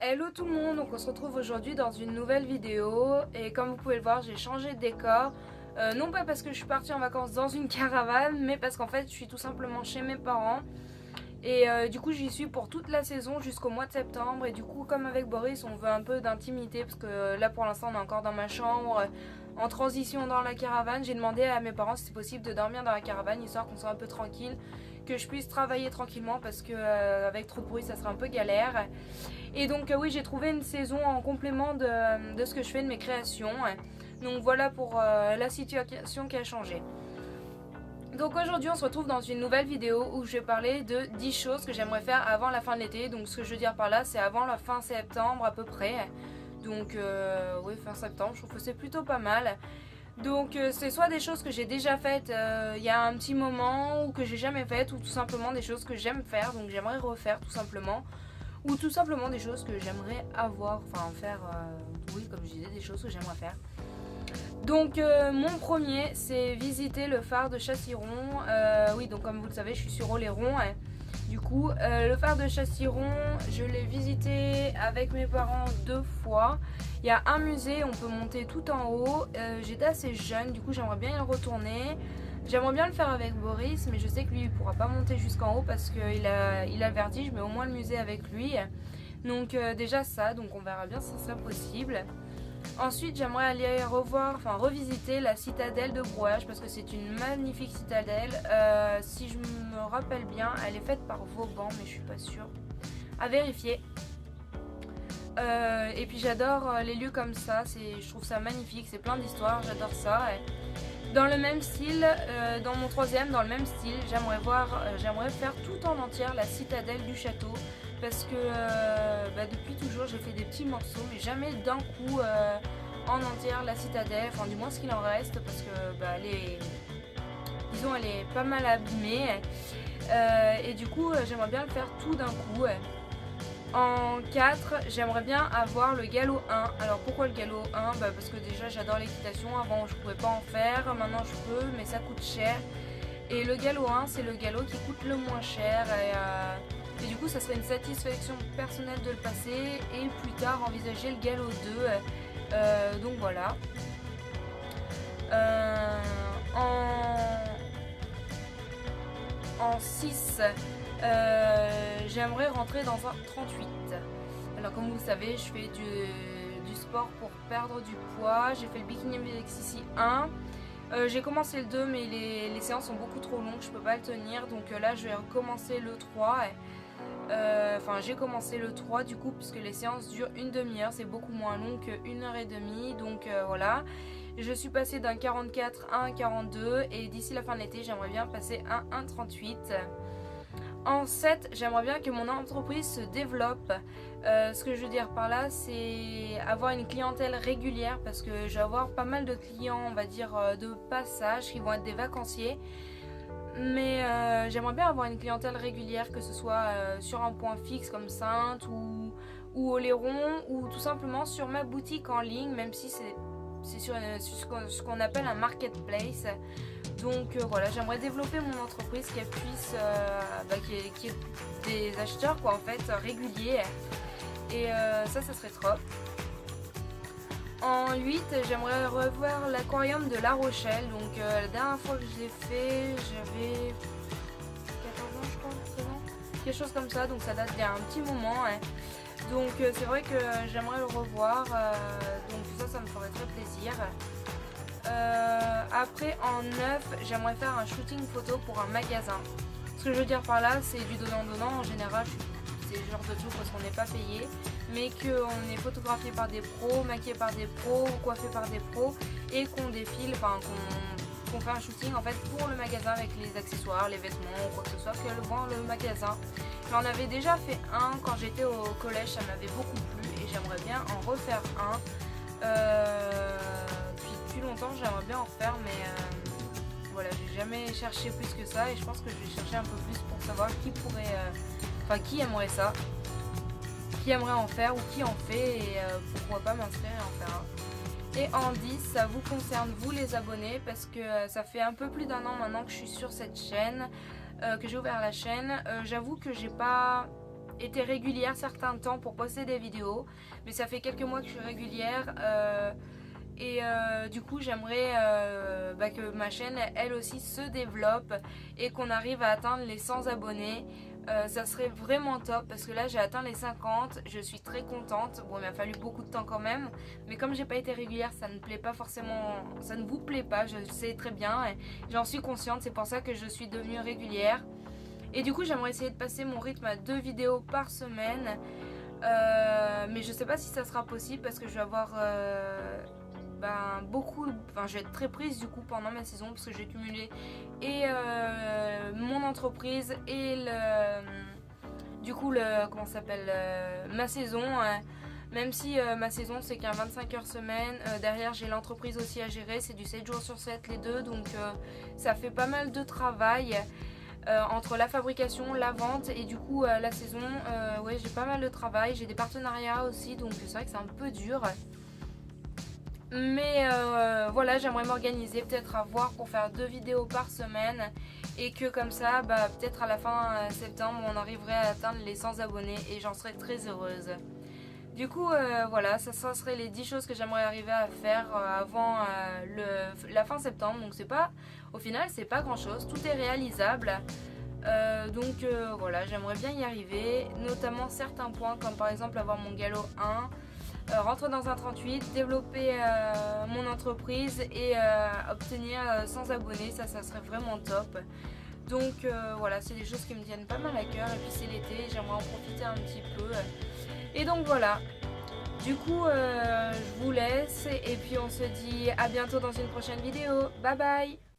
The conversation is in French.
Hello tout le monde, donc on se retrouve aujourd'hui dans une nouvelle vidéo et comme vous pouvez le voir j'ai changé de décor. Non pas parce que je suis partie en vacances dans une caravane, mais parce qu'en fait je suis tout simplement chez mes parents. Et du coup j'y suis pour toute la saison jusqu'au mois de septembre. Et du coup comme avec Boris on veut un peu d'intimité parce que là pour l'instant on est encore dans ma chambre en transition dans la caravane. J'ai demandé à mes parents si c'est possible de dormir dans la caravane histoire qu'on soit un peu tranquille, que je puisse travailler tranquillement parce que avec trop de bruit ça serait un peu galère. Et donc oui j'ai trouvé une saison en complément de ce que je fais de mes créations. Donc voilà pour la situation qui a changé. Donc aujourd'hui on se retrouve dans une nouvelle vidéo où je vais parler de 10 choses que j'aimerais faire avant la fin de l'été. Donc ce que je veux dire par là c'est avant la fin septembre à peu près. Donc oui fin septembre je trouve que c'est plutôt pas mal. Donc c'est soit des choses que j'ai déjà faites il y a un petit moment ou que j'ai jamais faites, ou tout simplement des choses que j'aime faire donc j'aimerais refaire tout simplement, ou tout simplement des choses que j'aimerais avoir, enfin faire, oui comme je disais des choses que j'aimerais faire. Donc mon premier c'est visiter le phare de Châtillon. Oui donc comme vous le savez je suis sur Oléron. Du coup le phare de Châtillon je l'ai visité avec mes parents 2 fois. Il y a un musée, on peut monter tout en haut. J'étais assez jeune, du coup j'aimerais bien y retourner. J'aimerais bien le faire avec Boris, mais je sais que lui il pourra pas monter jusqu'en haut parce qu'il a le vertige, mais au moins le musée avec lui. Donc déjà ça, donc on verra bien si c'est possible. Ensuite j'aimerais aller revoir, enfin revisiter la citadelle de Brouage parce que c'est une magnifique citadelle. Si je me rappelle bien, elle est faite par Vauban, mais je suis pas sûre. À vérifier. Et puis j'adore les lieux comme ça, je trouve ça magnifique, c'est plein d'histoires, j'adore ça. Dans le même style, dans mon troisième, dans le même style, j'aimerais faire tout en entière la citadelle du château. Parce que depuis toujours j'ai fait des petits morceaux, mais jamais d'un coup en entière la citadelle, enfin du moins ce qu'il en reste, parce que disons elle est pas mal abîmée. Et du coup j'aimerais bien le faire tout d'un coup. En 4, j'aimerais bien avoir le galop 1. Alors pourquoi le galop 1 ? Parce que déjà j'adore l'équitation, avant je pouvais pas en faire, maintenant je peux mais ça coûte cher. Et le galop 1 c'est le galop qui coûte le moins cher et du coup ça serait une satisfaction personnelle de le passer et plus tard envisager le galop 2. Donc voilà. En 6, j'aimerais rentrer dans un 38. Alors comme vous le savez, je fais du sport pour perdre du poids. J'ai fait le bikini ici 1. J'ai commencé le 2 mais les séances sont beaucoup trop longues, je peux pas le tenir. Donc là je vais recommencer le 3. Enfin j'ai commencé le 3 du coup puisque les séances durent une demi-heure. C'est beaucoup moins long que 1h30. Donc voilà. Je suis passée d'un 44 à un 42 et d'ici la fin de l'été j'aimerais bien passer à un 38. En 7, j'aimerais bien que mon entreprise se développe. Ce que je veux dire par là, c'est avoir une clientèle régulière parce que je vais avoir pas mal de clients, on va dire, de passage qui vont être des vacanciers. Mais j'aimerais bien avoir une clientèle régulière, que ce soit sur un point fixe comme Sainte ou Oléron ou tout simplement sur ma boutique en ligne, même si c'est sur ce qu'on appelle un marketplace. Donc voilà, j'aimerais développer mon entreprise qui puisse, qui ait des acheteurs quoi en fait réguliers. Et ça serait top. En 8, j'aimerais revoir l'aquarium de La Rochelle. Donc la dernière fois que je l'ai fait, j'avais 14 ans je crois, 13 ans, quelque chose comme ça. Donc ça date d'il y a un petit moment. Donc c'est vrai que j'aimerais le revoir. Donc ça me ferait très plaisir. Après en 9 j'aimerais faire un shooting photo pour un magasin. Ce que je veux dire par là c'est du donnant-donnant en général, c'est le genre de truc parce qu'on n'est pas payé mais qu'on est photographié par des pros, maquillé par des pros, coiffé par des pros et qu'on défile, enfin qu'on fait un shooting en fait pour le magasin avec les accessoires, les vêtements ou quoi que ce soit que le vend le magasin. J'en avais déjà fait un quand j'étais au collège, ça m'avait beaucoup plu et j'aimerais bien en refaire un. Depuis longtemps j'aimerais bien en refaire mais voilà j'ai jamais cherché plus que ça et je pense que je vais chercher un peu plus pour savoir qui pourrait qui aimerait ça, qui aimerait en faire ou qui en fait et pourquoi pas m'inscrire et en faire un. Et en 10 ça vous concerne vous les abonnés parce que ça fait un peu plus d'un an maintenant que je suis sur cette chaîne, que j'ai ouvert la chaîne. J'avoue que j'ai pas été régulière certains temps pour poster des vidéos, mais ça fait quelques mois que je suis régulière. Du coup j'aimerais que ma chaîne elle aussi se développe et qu'on arrive à atteindre les 100 abonnés. Ça serait vraiment top parce que là j'ai atteint les 50, je suis très contente. Bon, il m'a fallu beaucoup de temps quand même, mais comme j'ai pas été régulière, ça ne plaît pas forcément, ça ne vous plaît pas, je sais très bien, et j'en suis consciente, c'est pour ça que je suis devenue régulière. Et du coup j'aimerais essayer de passer mon rythme à 2 vidéos par semaine, mais je sais pas si ça sera possible parce que je vais avoir je vais être très prise du coup pendant ma saison parce que j'ai cumulé et mon entreprise et ma saison, même si ma saison c'est qu'un 25 heures semaine, derrière j'ai l'entreprise aussi à gérer, c'est du 7 jours sur 7 les deux, donc ça fait pas mal de travail entre la fabrication, la vente et du coup la saison. Ouais, j'ai pas mal de travail, j'ai des partenariats aussi, donc c'est vrai que c'est un peu dur. Mais voilà, j'aimerais m'organiser, peut-être à voir pour faire 2 vidéos par semaine et que comme ça, peut-être à la fin septembre, on arriverait à atteindre les 100 abonnés et j'en serais très heureuse. Du coup, voilà, ça serait les 10 choses que j'aimerais arriver à faire avant la fin septembre. Donc au final, c'est pas grand chose, tout est réalisable. Voilà, j'aimerais bien y arriver, notamment certains points comme par exemple avoir mon galop 1. Rentrer dans un 38, développer mon entreprise et obtenir 100 abonnés, ça serait vraiment top. Donc voilà, c'est des choses qui me tiennent pas mal à cœur et puis c'est l'été, j'aimerais en profiter un petit peu. Et donc voilà, du coup je vous laisse et puis on se dit à bientôt dans une prochaine vidéo. Bye bye.